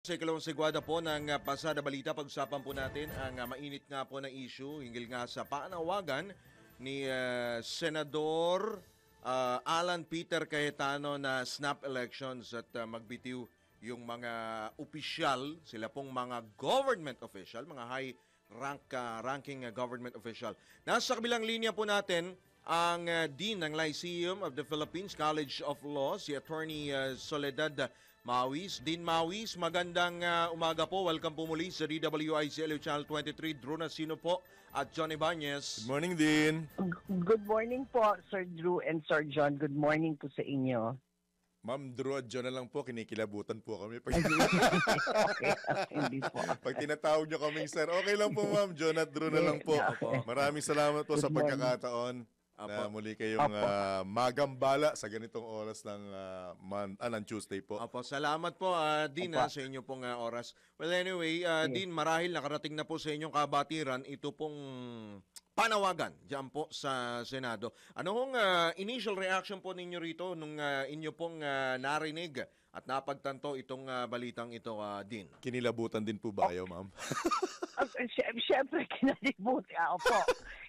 Sa ikalawang segwada po ng Pasada Balita, pag-usapan po natin ang mainit nga po na issue hinggil nga sa panawagan ni Senador Alan Peter Cayetano na snap elections at magbitiw yung mga opisyal, sila pong mga government official, mga high ranking government official. Nasa kabilang linya po natin ang Dean ng Lyceum of the Philippines College of Law, si Attorney Soledad Mawis. Dean Mawis, magandang umaga po. Welcome po muli sa DWICLU Channel 23. Drew Nasino po at John Ibanez. Good morning, Dean. Good morning po, Sir Drew and Sir John. Good morning po sa inyo. Ma'am Drew at John na lang po, kinikilabutan po kami. Okay, hindi po. Pag tinatawag nyo kaming sir, okay lang po ma'am, John at Drew na lang po. Maraming salamat po sa pagkakataon na muli kayong magambala sa ganitong oras ng Tuesday po. Apo, salamat po Dean sa inyo pong oras. Well anyway, Dean, marahil nakarating na po sa inyong kabatiran ito pong panawagan diyan po sa Senado. Ano hong initial reaction po ninyo rito nung inyo pong narinig at napagtanto itong balitang ito, Dean? Kinilabutan din po ba kayo, ma'am? Siyempre, kinalibuti ako po.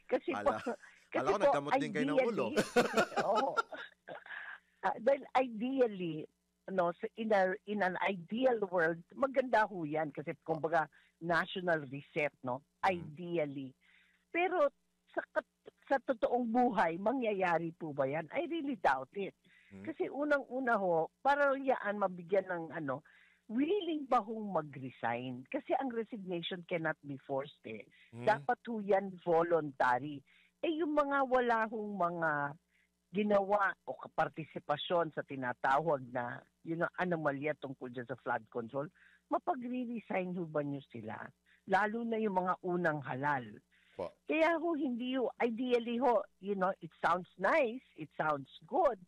Kasi po, Alam ko, nagdamot din kayo ng ulo. Oo. Dahil ideally, in an ideal world, maganda ho yan kasi kumbaga national reset, no? Ideally. Pero sa totoong buhay, mangyayari po ba yan? I really doubt it. Kasi unang-una ho, para yan mabigyan ng willing ba hong mag-resign? Kasi ang resignation cannot be forced eh. Dapat ho yan voluntary. Yung mga wala hong mga ginawa o partisipasyon sa tinatawag na anomalya tungkol dyan sa flood control, mapagre-resign ho ba nyo sila? Lalo na yung mga unang halal. Kaya ho, hindi ho, ideally ho, it sounds nice, it sounds good,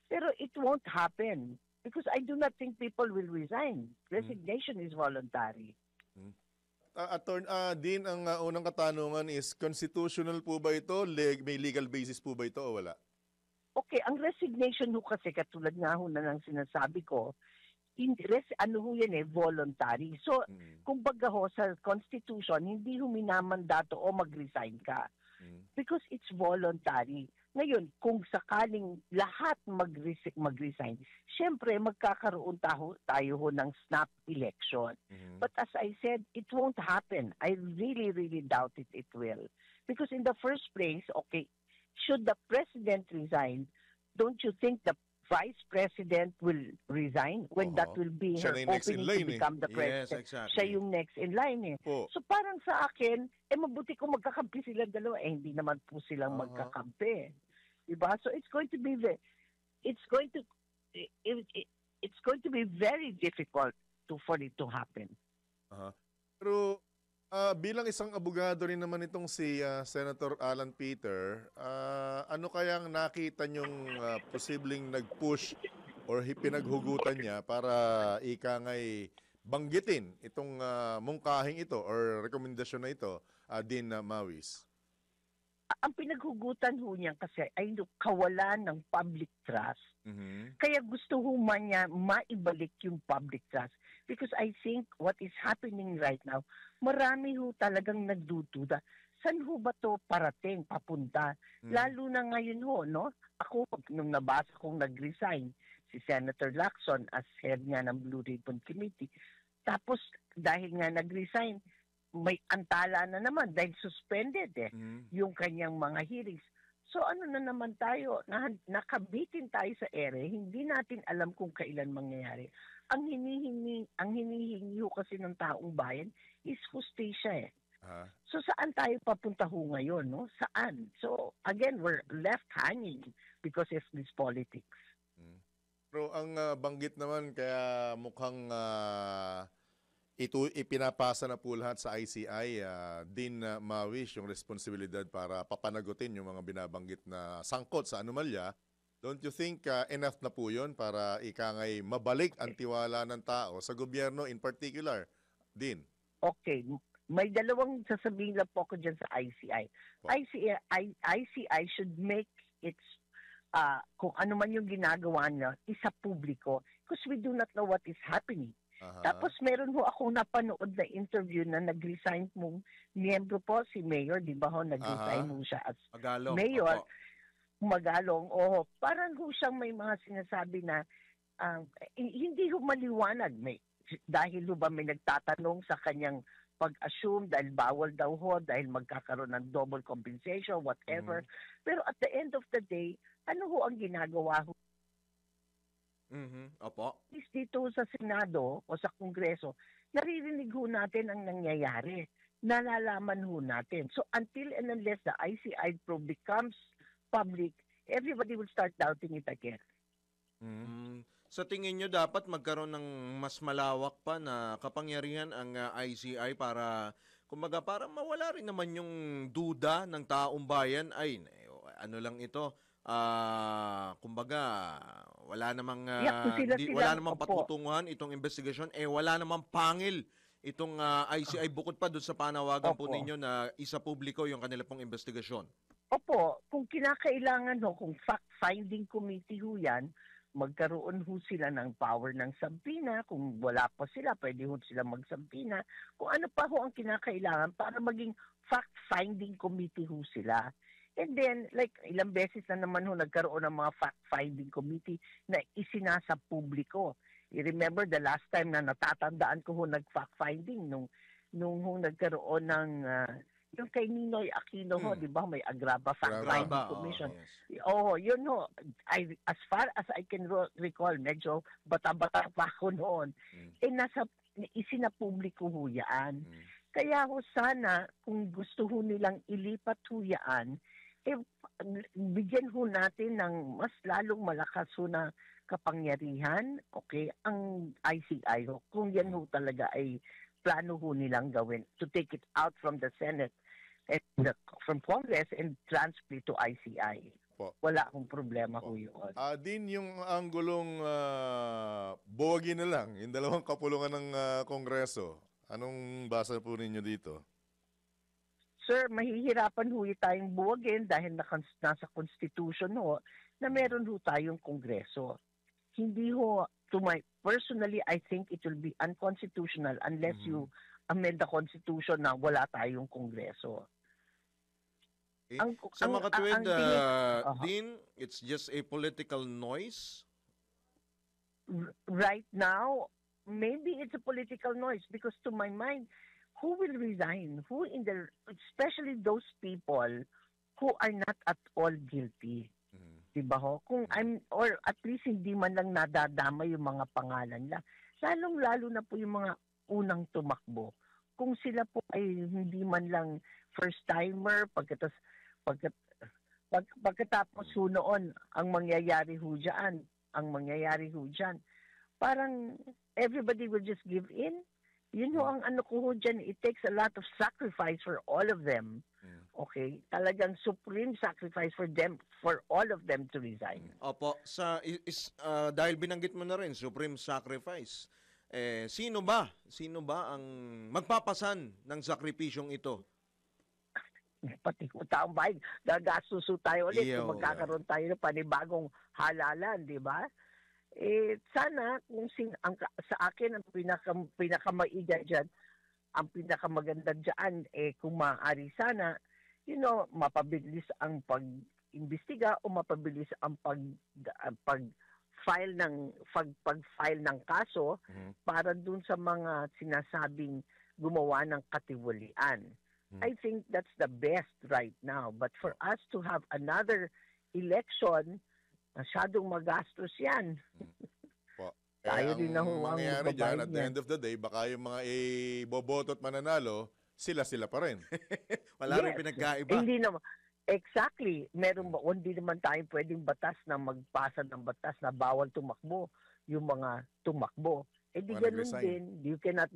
pero it won't happen. Because I do not think people will resign. Resignation is voluntary. Dean, ang unang katanungan is, constitutional po ba ito? May legal basis po ba ito o wala? Okay, ang resignation ho kasi, katulad nga ho na ng sinasabi ko, voluntary. So, kumbaga ho, sa Constitution, hindi ho minamandato o mag-resign ka. Because it's voluntary. Ngayon, kung sakaling lahat mag-resign, syempre magkakaroon tayo ho ng snap election. But as I said, it won't happen. I really, really doubt it will. Because in the first place, okay, should the president resign, don't you think the vice president will resign when that will be her opening to become the president? Yes, exactly. Siya yung next in line eh. So parang sa akin, mabuti kung magkakampi sila dalawa. Hindi naman po silang magkakampi. Diba? So it's going to be very difficult for it to happen. Pero bilang isang abogado rin naman itong si Senator Alan Peter, ano kayang nakita niyong posibleng nag-push or pinaghugutan niya para ika nga'y banggitin itong mungkahing ito or rekomendasyon na ito, Dean Mawis? Ang pinaghugutan ho niya kasi ay kawalan ng public trust. Kaya gusto ho niya maibalik yung public trust. Because I think what is happening right now, marami ho talagang nagdududa. Saan ho ba to parating, papunta? Lalo na ngayon ho, no? Ako, nung nabasa kong nag-resign, si Senator Lacson as head nga ng Blue Ribbon Committee. Tapos, dahil nga nag-resign, may antala na naman dahil suspended yung kanyang mga hearings. So ano na naman tayo, nakabitin tayo sa ere, hindi natin alam kung kailan mangyayari. Ang hinihingi ho kasi ng taong bayan is justisya eh. So saan tayo papunta ho ngayon, no? Saan? So again, we're left hanging because of this politics. Pero ang banggit naman kaya mukhang ito ipinapasa na po lahat sa ICI, Dean Mawis, yung responsibilidad para papanagutin yung mga binabanggit na sangkot sa anomalya. Don't you think enough na po yun para ika nga'y mabalik ang tiwala ng tao sa gobyerno in particular, Dean? Okay, may dalawang sasabihin lang po ko dyan sa ICI. ICI should make its kung ano man yung ginagawa niya, isa publiko because we do not know what is happening. Aha. Tapos meron ho akong napanood na interview na nag-resign mong miyembro po, si Mayor, di ba ho, nag-resign Aha. mo siya as Magalong. Mayor. Opo. Magalong, oo. Parang ho siyang may mga sinasabi na hindi ho maliwanag. Dahil ho ba may nagtatanong sa kanyang pag-assume dahil bawal daw ho, dahil magkakaroon ng double compensation, whatever. Pero at the end of the day, ano ho ang ginagawa ho Opo. dito sa Senado o sa Kongreso? Naririnig ho natin ang nangyayari. Nalalaman ho natin. So until and unless the ICI probe becomes public, everybody will start doubting it again. Sa tingin nyo dapat magkaroon ng mas malawak pa na kapangyarihan ang ICI para kumbaga para mawala rin naman yung duda ng taong bayan ay ano lang ito kumbaga wala namang wala namang patutunguhan itong investigasyon wala namang pangil itong ICI bukod pa doon sa panawagan po ninyo na isa publiko yung kanila pong investigasyon. Opo, kung kinakailangan ho, kung fact-finding committee ho yan, magkaroon ho sila ng power ng sampina. Kung wala pa sila, pwede ho sila magsampina. Kung ano pa ho ang kinakailangan para maging fact-finding committee ho sila. And then, like ilang beses na naman ho nagkaroon ng mga fact-finding committee na isinasa publiko. I remember the last time na natatandaan ko ho nag-fact-finding nung nagkaroon ng yung kay Ninoy Aquino ho, di ba, may Agraba Fact-Finding Commission. Yes. Yun ho. As far as I can recall, medyo bata-bata pa ako noon. Isinapubliko ho yan. Kaya ho sana, kung gusto ho nilang ilipat ho yan, bigyan ho natin ng mas lalong malakas ho na kapangyarihan, ang ICI ho. Kung yan ho talaga ay plano ho nilang gawin to take it out from the Senate and from Congress and transfer to ICI. Wala akong problema ho yun. Din yung anggulong buwagi na lang, yung dalawang kapulungan ng Kongreso. Anong basa po ninyo dito? Sir, mahihirapan ho tayong buwagin dahil nasa Constitution ho na meron ho tayong Kongreso. Hindi ho, personally, I think it will be unconstitutional unless you amend the Constitution na wala tayong Kongreso. Sa mga katuwid, Dean, it's just a political noise? Right now, maybe it's a political noise because to my mind, who will resign? Especially those people who are not at all guilty. Diba ho? Or at least hindi man lang nadadama yung mga pangalan lang. Lalong-lalo na po yung mga unang tumakbo. Kung sila po ay hindi man lang first-timer, pagkatapos ho noon, ang mangyayari ho dyan, parang everybody will just give in. Yun ho ang ano ko ho dyan, it takes a lot of sacrifice for all of them. Talagang supreme sacrifice for them, for all of them to resign. Opo, dahil binanggit mo na rin, supreme sacrifice. Sino ba ang magpapasan ng sakripisyong ito? Pati ko taong bayan, gagastos tayo ulit kung magkakaroon tayo ng panibagong halalan, di ba? Sana kung sa akin ang pinakamaiga dyan, ang pinakamaganda dyan, kung maaari sana, mapabilis ang pag-imbestiga o mapabilis ang pag-file ng kaso para dun sa mga sinasabing gumawa ng katiwalian. I think that's the best right now. But for us to have another election, masyadong magastos yan. Tayo din na ho ang mangyayari dyan, at the end of the day, baka yung mga iboboto at mananalo, sila pa rin. Wala rin pinagkaiba. Hindi naman. Exactly. Hindi naman tayo pwedeng batas na magpasa ng batas na bawal tumakbo yung mga tumakbo. Di ganun din. You cannot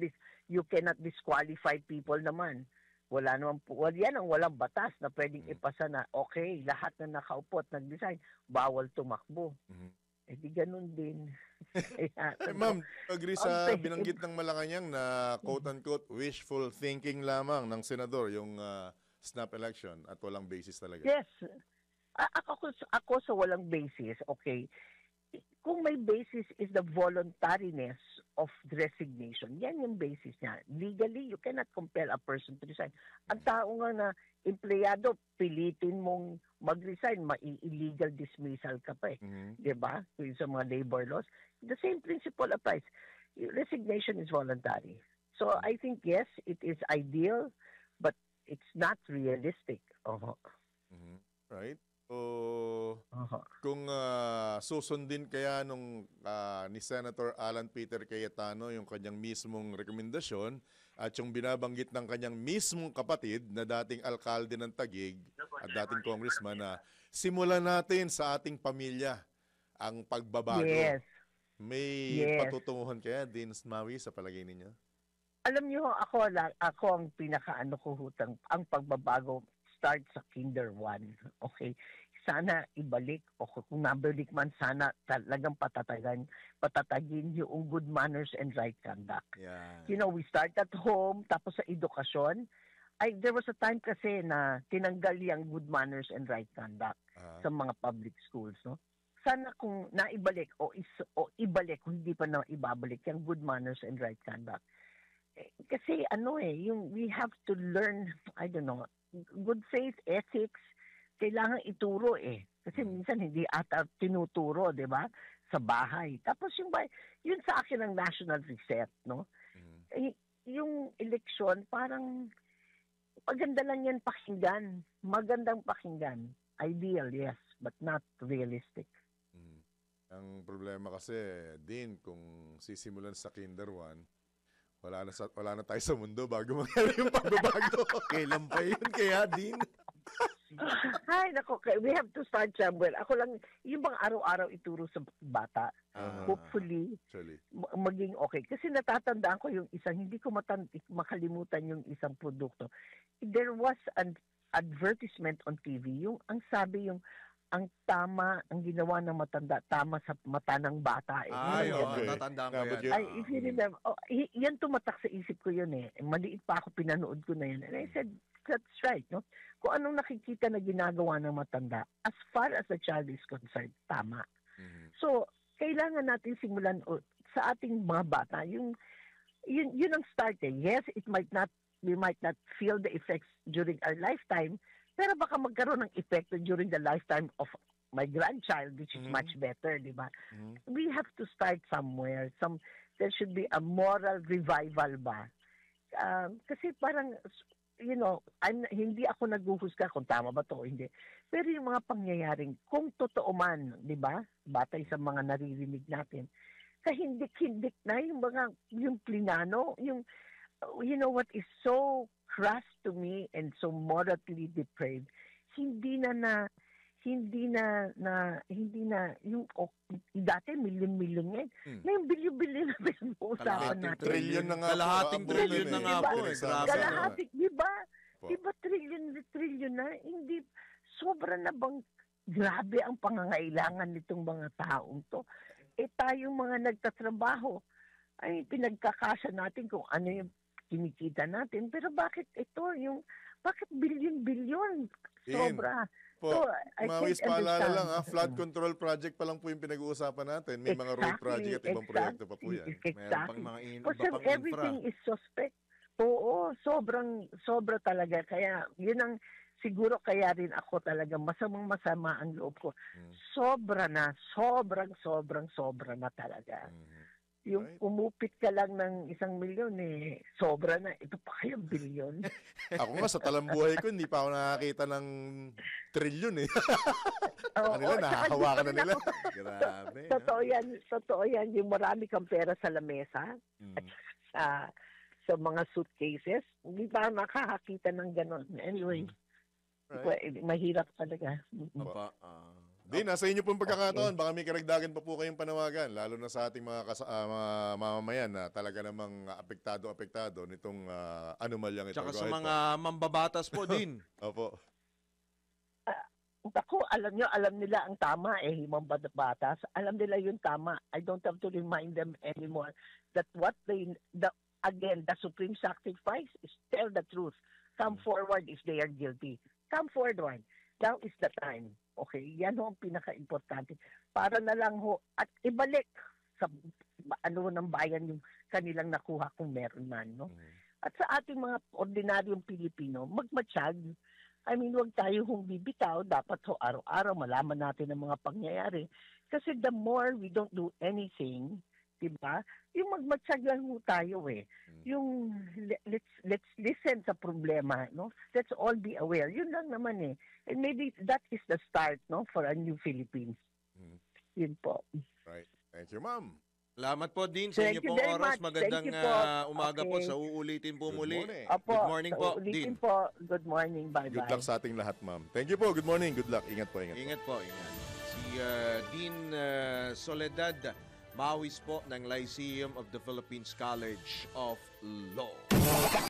disqualify people naman. Wala naman po. Yan ang walang batas na pwedeng ipasa na lahat na nakaupo at nag-design, bawal tumakbo. Di ganun din. Ma'am, agree sa binanggit ng Malacanang na quote-unquote wishful thinking lamang ng senador yung snap election at walang basis talaga. Yes. Ako sa walang basis, kung may basis is the voluntariness of the resignation, yan yung basis niya. Legally, you cannot compel a person to resign. Ang tao nga na empleyado, pilitin mong mag-resign, illegal dismissal ka pa eh. Di ba? Sa mga labor laws. The same principle applies. Resignation is voluntary. So I think, yes, it is ideal, but it's not realistic. Right? So, kung susundin kaya nung ni Senator Alan Peter Cayetano yung kanyang mismong rekomendasyon at yung binabanggit ng kanyang mismong kapatid na dating alkalde ng Taguig at dating congressman na simulan natin sa ating pamilya ang pagbabago. Yes. May patutunguhan kaya din, Maui, sa palagay ninyo? Alam niyo, ako ang pinakaano ko hutang, ang pagbabago start sa Kinder 1. Okay? Sana ibalik, o kung nabalik man, sana talagang patatagin yung good manners and right conduct. Yeah. You know, we start at home, tapos sa edukasyon. There was a time kasi na tinanggal yung good manners and right conduct sa mga public schools, no? Sana kung naibalik o ibalik, kung hindi pa na ibabalik yung good manners and right conduct. Kasi yung we have to learn, I don't know, good faith, ethics, kailangan ituro eh. Kasi minsan hindi ata tinuturo, di ba? Sa bahay. Tapos yun sa akin ang national reset, no? Yung eleksyon, parang maganda lang yan pakinggan. Magandang pakinggan. Ideal, yes, but not realistic. Ang problema kasi, din, kung sisimulan sa Kinder 1, wala na tayo sa mundo bago mangyari yung pagbabago. Kailan pa yun? Kaya din. Ay, nako, we have to start somewhere. Ako lang, yung bang araw-araw ituro sa bata, hopefully, maging okay. Kasi natatandaan ko yung isang, hindi ko makalimutan yung isang produkto. There was an advertisement on TV, yung ang sabi ang tama, ang ginawa ng matanda, tama sa mata ng bata. Tatandaan ko yan. If you remember, yan tumatak sa isip ko yun eh. Maliit pa ako, pinanood ko na yun. And I said, that's right, no? Kung anong nakikita na ginagawa ng matanda, as far as the child is concerned, tama. So, kailangan natin simulan sa ating mga bata, yun ang start eh. Yes, we might not feel the effects during our lifetime, pero baka magkaroon ng epekto during the lifetime of my grandchild, which is much better, di ba? We have to start somewhere. There should be a moral revival ba? Kasi parang, hindi ako naghuhusga kung tama ba to o hindi. Pero yung mga pangyayaring, kung totoo man, di ba? Batay sa mga naririnig natin, kahindik-hindik na yung plinano, what is so crass to me and so morally depraved, hindi na yung dati milyon-milyon yan. Ngayon bilyon-bilyon na pinag-uusapan natin. Trillion na nga. Kalahating trillion na nga po. Kalahating, di ba? Di ba trillion na? Hindi, sobra na bang grabe ang pangangailangan nitong mga taong to? Tayong mga nagtatrabaho, ay pinagkakasya natin kung ano yung kinikita natin. Pero bakit bakit bilyon-bilyon? Sobra. Mawis, paalala lang, flood control project pa lang po yung pinag-uusapan natin. May mga road project at ibang proyekto pa po yan. Exactly. Kasi everything is suspect. Oo, sobra talaga. Kaya, yun ang, siguro kaya rin ako talaga, masamang-masama ang loob ko. Sobra na talaga. Yung umupit ka lang ng 1 milyon sobra na. Ito pa kayang bilyon. Ako nga sa talambuhay ko, hindi pa ako nakakita ng trilyon Kanila, nakahawakan na nila. Grabe. Totoo yan. Yung marami kang pera sa lamesa at sa mga suitcases, hindi pa makakakita ng ganon. Anyway, mahirap talaga. Di, nasa inyo pong pagkakataon. Baka may karagdagan pa po kayong panawagan, lalo na sa ating mga mamamayan na talaga namang apektado nitong anomalyang ito. Tsaka sa mga mambabatas po din. Opo. Ako, alam nila ang tama yung mga batas. Alam nila yung tama. I don't have to remind them anymore that again, the supreme sacrifice is tell the truth. Come forward if they are guilty. Come forward. Now is the time. Okay, yan ho ang pinaka-importante. Para na lang ho, at ibalik sa ng bayan yung kanilang nakuha kung meron man, no? At sa ating mga ordinaryong Pilipino, magmatsyag. I mean, huwag tayo hong bibitaw. Dapat ho araw-araw malaman natin ang mga pangyayari. Kasi the more we don't do anything, diba? Yung magmatsyag lang ho tayo eh. Yung let's listen sa problema, no? Let's all be aware. Yun lang naman eh. And maybe that is the start, no, for a new Philippines. Yun po. Right. Thank you, ma'am. Salamat po din sa inyo Thank you pong very oras. much. Magandang Thank you po. umaga po. Okay. Sa uulitin po Good muli. morning. Opo, Good morning po, ulitin Dean. po. Good morning. Bye-bye. Good luck sa ating lahat, ma'am. Thank you po. Good morning. Good luck. Ingat po, ingat. Ingat po, ingat. Si Dean Soledad Mawis po ng Lyceum of the Philippines College of Law.